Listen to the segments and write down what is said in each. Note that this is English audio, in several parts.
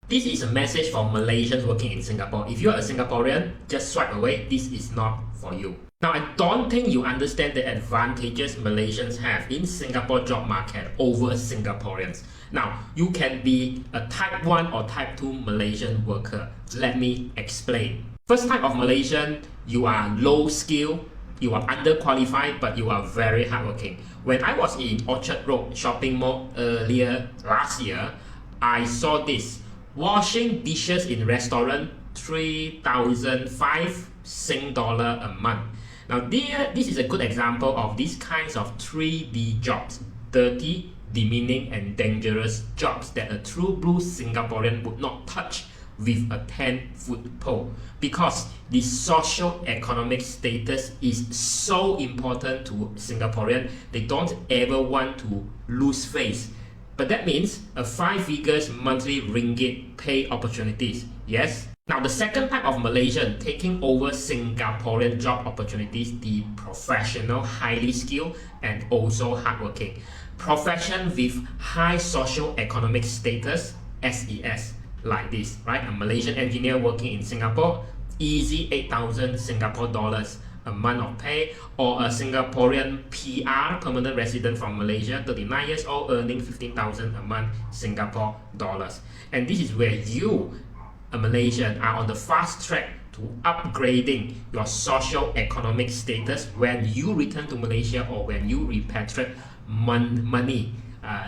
This is a message for Malaysians working in Singapore. If you're a Singaporean, just swipe away. This is not for you. Now, I don't think you understand the advantages Malaysians have in Singapore job market over Singaporeans. Now, you can be a type 1 or type 2 Malaysian worker. Let me explain. First type of Malaysian, you are low skill, you are underqualified, but you are very hardworking. When I was in Orchard Road shopping mall earlier last year, I saw this. Washing dishes in restaurant, 3,005 Sing dollar a month. Now this is a good example of these kinds of 3D jobs, dirty, demeaning and dangerous jobs that a true blue Singaporean would not touch with a 10-foot pole, because the socio-economic status is so important to Singaporean. They don't ever want to lose face. But that means a 5 figures monthly ringgit pay opportunities. Yes? Now the second type of Malaysian taking over Singaporean job opportunities, the professional, highly skilled and also hardworking. Profession with high socio-economic status, SES, like this, right? A Malaysian engineer working in Singapore, easy 8,000 Singapore dollars a month of pay, or a Singaporean PR, permanent resident from Malaysia, 39 years old, earning 15,000 a month Singapore dollars. And this is where you, a Malaysian, are on the fast track to upgrading your socio-economic status when you return to Malaysia or when you repatriate money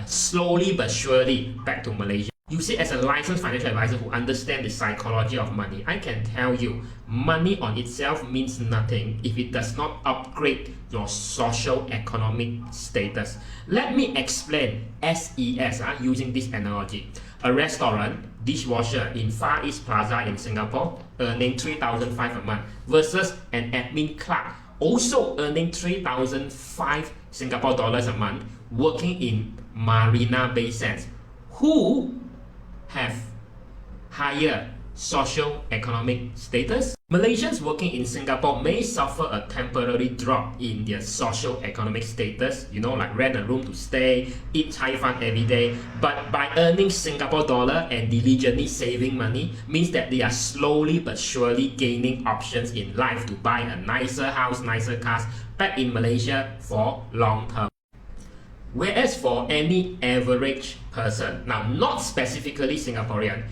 slowly but surely back to Malaysia. You see, as a licensed financial advisor who understands the psychology of money, I can tell you, money on itself means nothing if it does not upgrade your socio-economic status. Let me explain SES using this analogy. A restaurant dishwasher in Far East Plaza in Singapore earning 3,500 a month versus an admin clerk also earning 3,500 Singapore dollars a month working in Marina Bay Sands. Who have higher socio-economic status? Malaysians working in Singapore may suffer a temporary drop in their socio-economic status, like rent a room to stay, eat Thai fun every day, but by earning Singapore dollar and diligently saving money means that they are slowly but surely gaining options in life to buy a nicer house, nicer cars back in Malaysia for long term. Whereas for any average person, now not specifically Singaporean,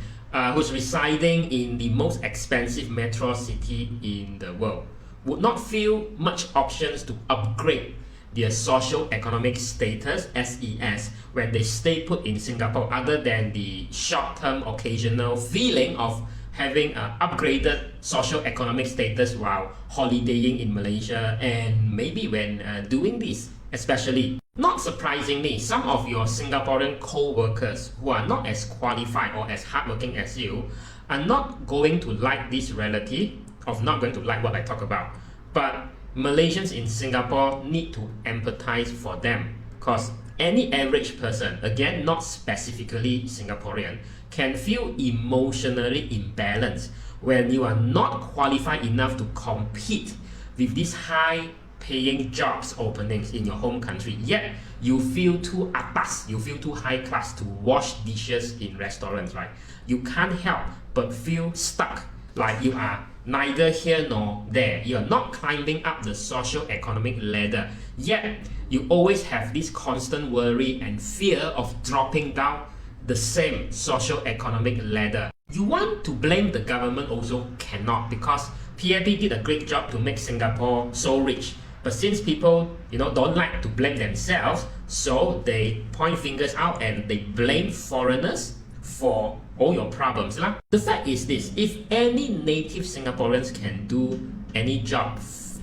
who's residing in the most expensive metro city in the world, would not feel much options to upgrade their socio-economic status, SES, when they stay put in Singapore, other than the short-term occasional feeling of having an upgraded socio-economic status while holidaying in Malaysia, and maybe when doing this, especially. Not surprisingly, some of your Singaporean co-workers who are not as qualified or as hardworking as you are not going to like this reality of not going to like what I talk about. But Malaysians in Singapore need to empathize for them, because any average person, again not specifically Singaporean, can feel emotionally imbalanced when you are not qualified enough to compete with these high paying jobs openings in your home country, yet you feel too atas, you feel too high class to wash dishes in restaurants, right? You can't help but feel stuck, like you are neither here nor there. You are not climbing up the socio-economic ladder, yet you always have this constant worry and fear of dropping down the same socio-economic ladder. You want to blame the government also cannot, because PAP did a great job to make Singapore so rich. But since people, don't like to blame themselves, so they point fingers out and they blame foreigners for all your problems. The fact is this: if any native Singaporeans can do any job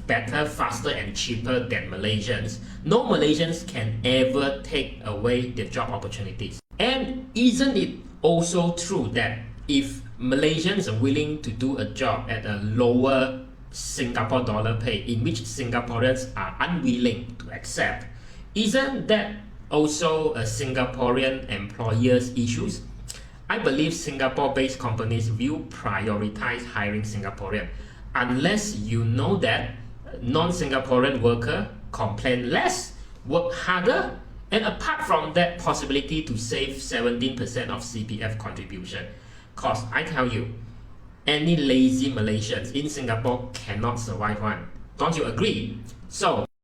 better, faster and cheaper than Malaysians, no Malaysians can ever take away their job opportunities. And isn't it also true that if Malaysians are willing to do a job at a lower Singapore dollar pay in which Singaporeans are unwilling to accept, isn't that also a Singaporean employer's issues? I believe Singapore-based companies will prioritize hiring Singaporean unless you know that non-Singaporean worker complain less, work harder, and apart from that possibility to save 17% of CPF contribution. Cause I tell you, any lazy Malaysians in Singapore cannot survive one. Don't you agree? So